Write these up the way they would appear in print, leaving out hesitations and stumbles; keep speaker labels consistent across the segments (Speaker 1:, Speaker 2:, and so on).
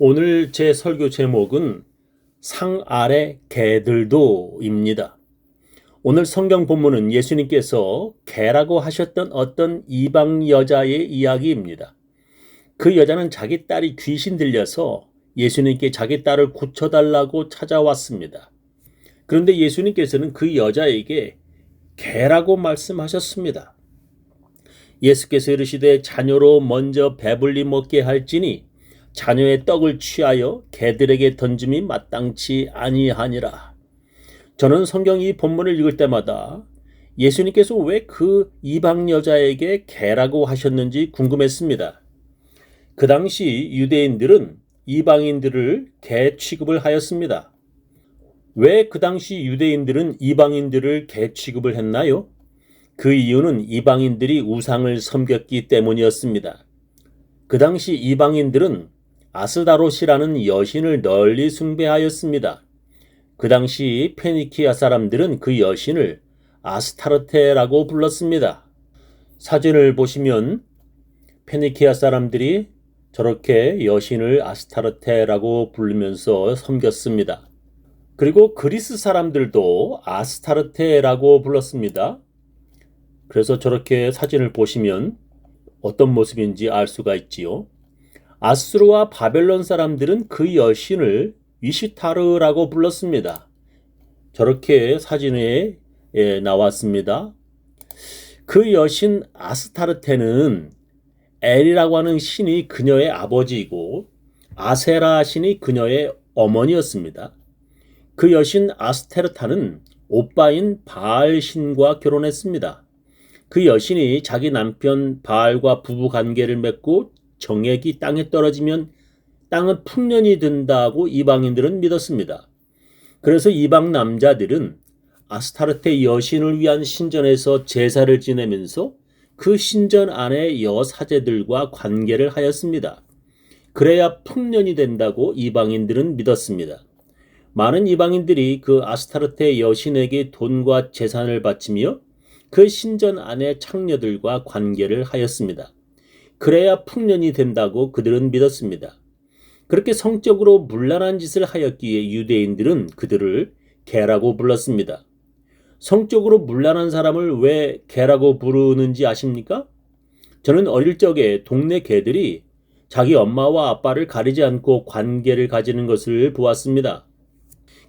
Speaker 1: 오늘 제 설교 제목은 상 아래 개들도입니다. 오늘 성경 본문은 예수님께서 개라고 하셨던 어떤 이방 여자의 이야기입니다. 그 여자는 자기 딸이 귀신 들려서 예수님께 자기 딸을 고쳐달라고 찾아왔습니다. 그런데 예수님께서는 그 여자에게 개라고 말씀하셨습니다. 예수께서 이르시되 자녀로 먼저 배불리 먹게 할지니 자녀의 떡을 취하여 개들에게 던짐이 마땅치 아니하니라. 저는 성경 이 본문을 읽을 때마다 예수님께서 왜 그 이방 여자에게 개라고 하셨는지 궁금했습니다. 그 당시 유대인들은 이방인들을 개 취급을 하였습니다. 왜 그 당시 유대인들은 이방인들을 개 취급을 했나요? 그 이유는 이방인들이 우상을 섬겼기 때문이었습니다. 그 당시 이방인들은 아스다롯이라는 여신을 널리 숭배하였습니다. 그 당시 페니키아 사람들은 그 여신을 아스타르테라고 불렀습니다. 사진을 보시면 페니키아 사람들이 저렇게 여신을 아스타르테라고 부르면서 섬겼습니다. 그리고 그리스 사람들도 아스타르테라고 불렀습니다. 그래서 저렇게 사진을 보시면 어떤 모습인지 알 수가 있지요. 아수르와 바벨론 사람들은 그 여신을 위시타르라고 불렀습니다. 저렇게 사진에 나왔습니다. 그 여신 아스타르테는 엘이라고 하는 신이 그녀의 아버지이고 아세라 신이 그녀의 어머니였습니다. 그 여신 아스테르타는 오빠인 바알 신과 결혼했습니다. 그 여신이 자기 남편 바알과 부부 관계를 맺고 정액이 땅에 떨어지면 땅은 풍년이 든다고 이방인들은 믿었습니다. 그래서 이방 남자들은 아스타르테 여신을 위한 신전에서 제사를 지내면서 그 신전 안의 여사제들과 관계를 하였습니다. 그래야 풍년이 된다고 이방인들은 믿었습니다. 많은 이방인들이 그 아스타르테 여신에게 돈과 재산을 바치며 그 신전 안의 창녀들과 관계를 하였습니다. 그래야 풍년이 된다고 그들은 믿었습니다. 그렇게 성적으로 문란한 짓을 하였기에 유대인들은 그들을 개라고 불렀습니다. 성적으로 문란한 사람을 왜 개라고 부르는지 아십니까? 저는 어릴 적에 동네 개들이 자기 엄마와 아빠를 가리지 않고 관계를 가지는 것을 보았습니다.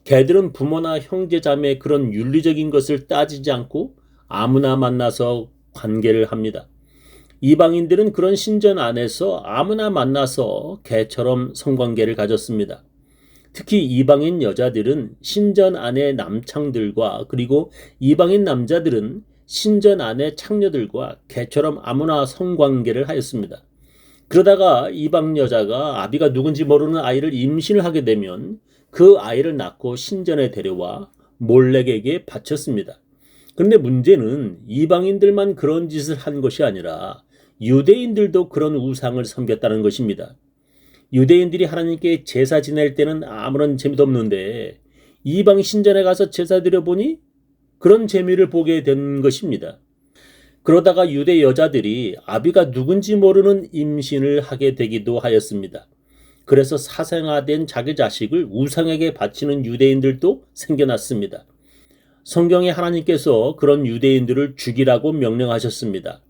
Speaker 1: 개들은 부모나 형제 자매 그런 윤리적인 것을 따지지 않고 아무나 만나서 관계를 합니다. 이방인들은 그런 신전 안에서 아무나 만나서 개처럼 성관계를 가졌습니다. 특히 이방인 여자들은 신전 안의 남창들과 그리고 이방인 남자들은 신전 안의 창녀들과 개처럼 아무나 성관계를 하였습니다. 그러다가 이방 여자가 아비가 누군지 모르는 아이를 임신을 하게 되면 그 아이를 낳고 신전에 데려와 몰렉에게 바쳤습니다. 그런데 문제는 이방인들만 그런 짓을 한 것이 아니라 유대인들도 그런 우상을 섬겼다는 것입니다. 유대인들이 하나님께 제사 지낼 때는 아무런 재미도 없는데 이방 신전에 가서 제사 드려보니 그런 재미를 보게 된 것입니다. 그러다가 유대 여자들이 아비가 누군지 모르는 임신을 하게 되기도 하였습니다. 그래서 사생아된 자기 자식을 우상에게 바치는 유대인들도 생겨났습니다. 성경에 하나님께서 그런 유대인들을 죽이라고 명령하셨습니다.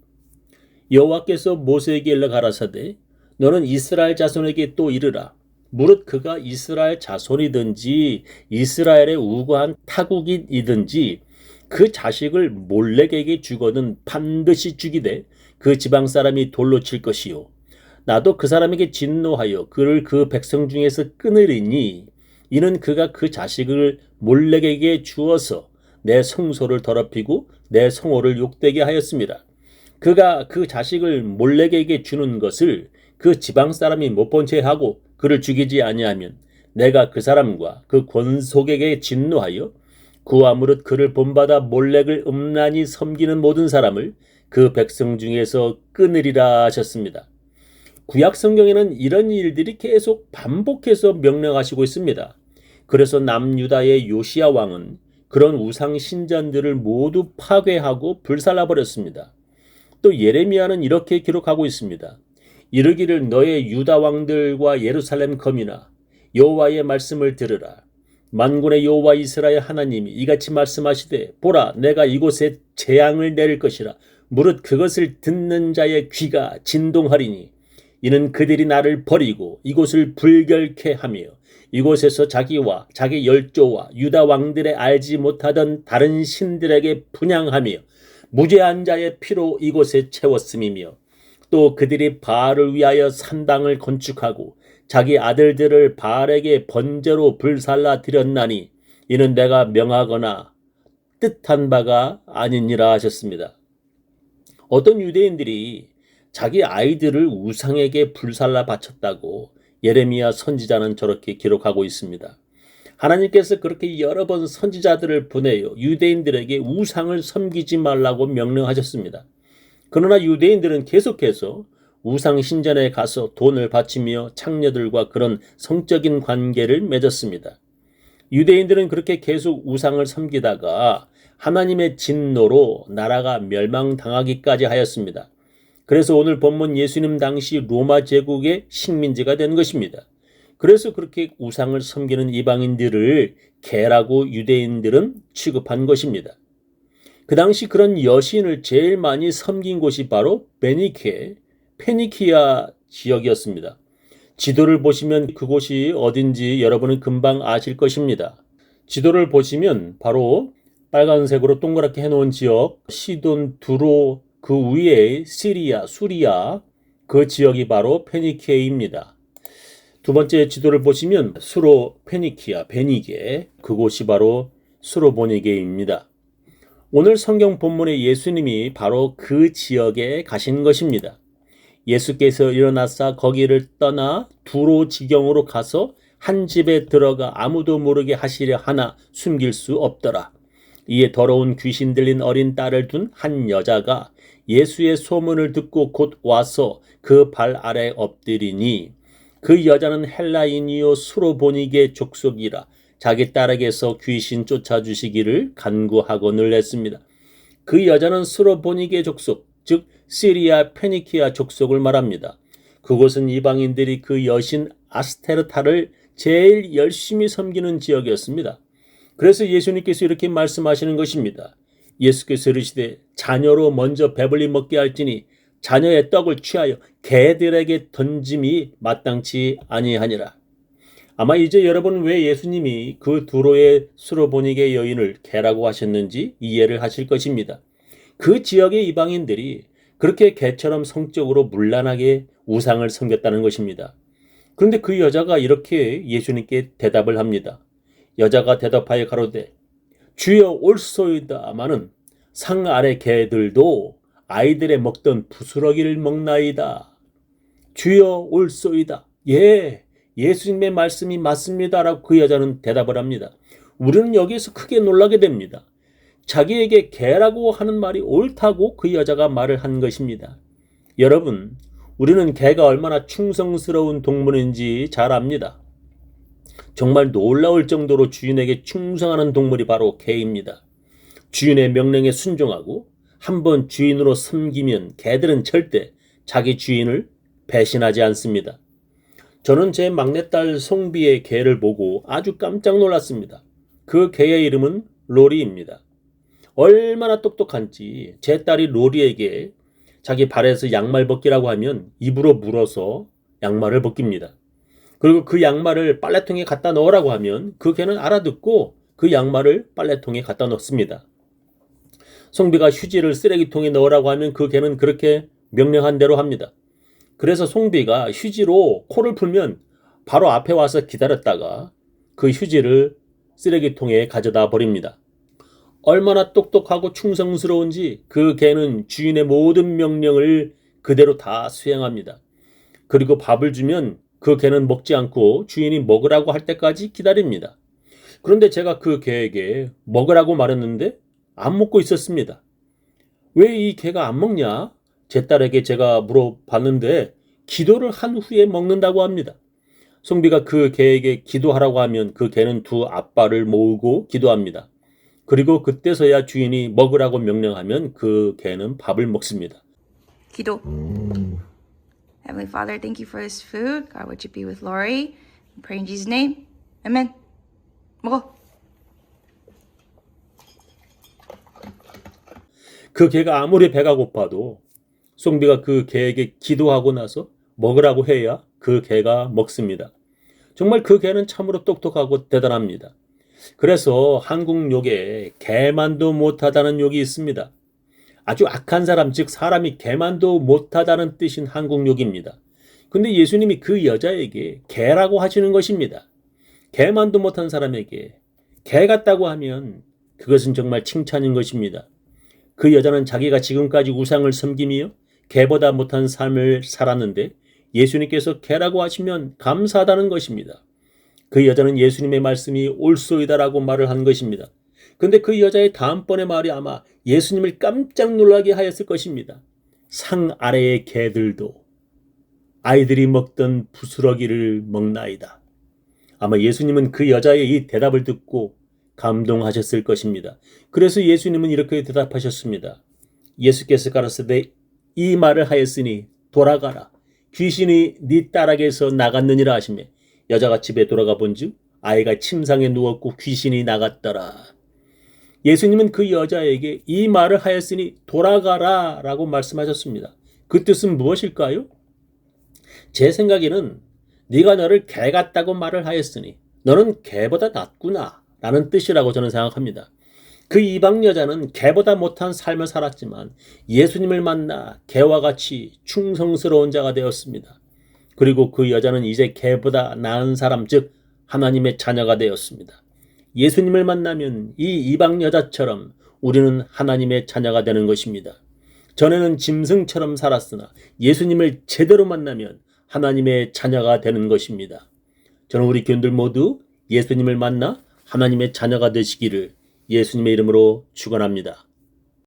Speaker 1: 여호와께서 모세에게 일러 가라사대 너는 이스라엘 자손에게 또 이르라. 무릇 그가 이스라엘 자손이든지 이스라엘의 우고한 타국인이든지 그 자식을 몰렉에게 주거든 반드시 죽이되 그 지방 사람이 돌로 칠 것이요 나도 그 사람에게 진노하여 그를 그 백성 중에서 끊으리니 이는 그가 그 자식을 몰렉에게 주어서 내 성소를 더럽히고 내 성호를 욕되게 하였습니다. 그가 그 자식을 몰렉에게 주는 것을 그 지방 사람이 못 본 채 하고 그를 죽이지 아니하면 내가 그 사람과 그 권속에게 진노하여 그와 무릇 그를 본받아 몰렉을 음란히 섬기는 모든 사람을 그 백성 중에서 끊으리라 하셨습니다. 구약 성경에는 이런 일들이 계속 반복해서 명령하시고 있습니다. 그래서 남유다의 요시야 왕은 그런 우상 신전들을 모두 파괴하고 불살라버렸습니다. 또 예레미야는 이렇게 기록하고 있습니다. 이르기를 너의 유다 왕들과 예루살렘 거민아 여호와의 말씀을 들으라. 만군의 여호와 이스라엘 하나님이 이같이 말씀하시되 보라 내가 이곳에 재앙을 내릴 것이라. 무릇 그것을 듣는 자의 귀가 진동하리니 이는 그들이 나를 버리고 이곳을 불결케 하며 이곳에서 자기와 자기 열조와 유다 왕들의 알지 못하던 다른 신들에게 분향하며 무죄한 자의 피로 이곳에 채웠음이며 또 그들이 바알을 위하여 산당을 건축하고 자기 아들들을 바알에게 번제로 불살라 드렸나니 이는 내가 명하거나 뜻한 바가 아니니라 하셨습니다. 어떤 유대인들이 자기 아이들을 우상에게 불살라 바쳤다고 예레미야 선지자는 저렇게 기록하고 있습니다. 하나님께서 그렇게 여러 번 선지자들을 보내어 유대인들에게 우상을 섬기지 말라고 명령하셨습니다. 그러나 유대인들은 계속해서 우상 신전에 가서 돈을 바치며 창녀들과 그런 성적인 관계를 맺었습니다. 유대인들은 그렇게 계속 우상을 섬기다가 하나님의 진노로 나라가 멸망당하기까지 하였습니다. 그래서 오늘 본문 예수님 당시 로마 제국의 식민지가 된 것입니다. 그래서 그렇게 우상을 섬기는 이방인들을 개라고 유대인들은 취급한 것입니다. 그 당시 그런 여신을 제일 많이 섬긴 곳이 바로 페니키아 지역이었습니다. 지도를 보시면 그곳이 어딘지 여러분은 금방 아실 것입니다. 지도를 보시면 바로 빨간색으로 동그랗게 해놓은 지역 시돈, 두로, 그 위에 시리아, 수리아 그 지역이 바로 페니키아입니다. 두 번째 지도를 보시면 수로 페니키아, 베니게 그곳이 바로 수로보니게입니다. 오늘 성경 본문에 예수님이 바로 그 지역에 가신 것입니다. 예수께서 일어나사 거기를 떠나 두로 지경으로 가서 한 집에 들어가 아무도 모르게 하시려 하나 숨길 수 없더라. 이에 더러운 귀신 들린 어린 딸을 둔 한 여자가 예수의 소문을 듣고 곧 와서 그 발 아래 엎드리니 그 여자는 헬라인이요 수로보니게 족속이라 자기 딸에게서 귀신 쫓아주시기를 간구하고늘 했습니다. 그 여자는 수로보니게 족속, 즉 시리아 페니키아 족속을 말합니다. 그곳은 이방인들이 그 여신 아스테르타를 제일 열심히 섬기는 지역이었습니다. 그래서 예수님께서 이렇게 말씀하시는 것입니다. 예수께서 이르시되 자녀로 먼저 배불리 먹게 할지니 자녀의 떡을 취하여 개들에게 던짐이 마땅치 아니하니라. 아마 이제 여러분 왜 예수님이 그 두로의 수로보니게 여인을 개라고 하셨는지 이해를 하실 것입니다. 그 지역의 이방인들이 그렇게 개처럼 성적으로 문란하게 우상을 섬겼다는 것입니다. 그런데 그 여자가 이렇게 예수님께 대답을 합니다. 여자가 대답하여 가로되 주여 옳소이다마는 상 아래 개들도 아이들의 먹던 부스러기를 먹나이다. 주여 옳소이다. 예, 예수님의 말씀이 맞습니다. 라고 그 여자는 대답을 합니다. 우리는 여기에서 크게 놀라게 됩니다. 자기에게 개라고 하는 말이 옳다고 그 여자가 말을 한 것입니다. 여러분, 우리는 개가 얼마나 충성스러운 동물인지 잘 압니다. 정말 놀라울 정도로 주인에게 충성하는 동물이 바로 개입니다. 주인의 명령에 순종하고 한번 주인으로 섬기면 개들은 절대 자기 주인을 배신하지 않습니다. 저는 제 막내딸 송비의 개를 보고 아주 깜짝 놀랐습니다. 그 개의 이름은 로리입니다. 얼마나 똑똑한지 제 딸이 로리에게 자기 발에서 양말 벗기라고 하면 입으로 물어서 양말을 벗깁니다. 그리고 그 양말을 빨래통에 갖다 넣으라고 하면 그 개는 알아듣고 그 양말을 빨래통에 갖다 넣습니다. 송비가 휴지를 쓰레기통에 넣으라고 하면 그 개는 그렇게 명령한 대로 합니다. 그래서 송비가 휴지로 코를 풀면 바로 앞에 와서 기다렸다가 그 휴지를 쓰레기통에 가져다 버립니다. 얼마나 똑똑하고 충성스러운지 그 개는 주인의 모든 명령을 그대로 다 수행합니다. 그리고 밥을 주면 그 개는 먹지 않고 주인이 먹으라고 할 때까지 기다립니다. 그런데 제가 그 개에게 먹으라고 말했는데 안 먹고 있었습니다. 왜 이 개가 안 먹냐? 제 딸에게 제가 물어봤는데 기도를 한 후에 먹는다고 합니다. 송비가 그 개에게 기도하라고 하면 그 개는 두 앞발을 모으고 기도합니다. 그리고 그때서야 주인이 먹으라고 명령하면 그 개는 밥을 먹습니다.
Speaker 2: 기도. Heavenly Father, thank you for this food. God, would you be with Lori? We pray in Jesus' name. Amen. 먹어.
Speaker 1: 그 개가 아무리 배가 고파도 송비가 그 개에게 기도하고 나서 먹으라고 해야 그 개가 먹습니다. 정말 그 개는 참으로 똑똑하고 대단합니다. 그래서 한국 욕에 개만도 못하다는 욕이 있습니다. 아주 악한 사람, 즉 사람이 개만도 못하다는 뜻인 한국 욕입니다. 근데 예수님이 그 여자에게 개라고 하시는 것입니다. 개만도 못한 사람에게 개 같다고 하면 그것은 정말 칭찬인 것입니다. 그 여자는 자기가 지금까지 우상을 섬기며 개보다 못한 삶을 살았는데 예수님께서 개라고 하시면 감사하다는 것입니다. 그 여자는 예수님의 말씀이 옳소이다라고 말을 한 것입니다. 근데 그 여자의 다음번의 말이 아마 예수님을 깜짝 놀라게 하였을 것입니다. 상 아래의 개들도 아이들이 먹던 부스러기를 먹나이다. 아마 예수님은 그 여자의 이 대답을 듣고 감동하셨을 것입니다. 그래서 예수님은 이렇게 대답하셨습니다. 예수께서 가라사대 이 말을 하였으니 돌아가라. 귀신이 네 딸에게서 나갔느니라 하시매 여자가 집에 돌아가 본즉 아이가 침상에 누웠고 귀신이 나갔더라. 예수님은 그 여자에게 이 말을 하였으니 돌아가라 라고 말씀하셨습니다. 그 뜻은 무엇일까요? 제 생각에는 네가 너를 개 같다고 말을 하였으니 너는 개보다 낫구나 라는 뜻이라고 저는 생각합니다. 그 이방 여자는 개보다 못한 삶을 살았지만 예수님을 만나 개와 같이 충성스러운 자가 되었습니다. 그리고 그 여자는 이제 개보다 나은 사람, 즉 하나님의 자녀가 되었습니다. 예수님을 만나면 이 이방 여자처럼 우리는 하나님의 자녀가 되는 것입니다. 전에는 짐승처럼 살았으나 예수님을 제대로 만나면 하나님의 자녀가 되는 것입니다. 저는 우리 교인들 모두 예수님을 만나 하나님의 자녀가 되시기를 예수님의 이름으로 축원합니다.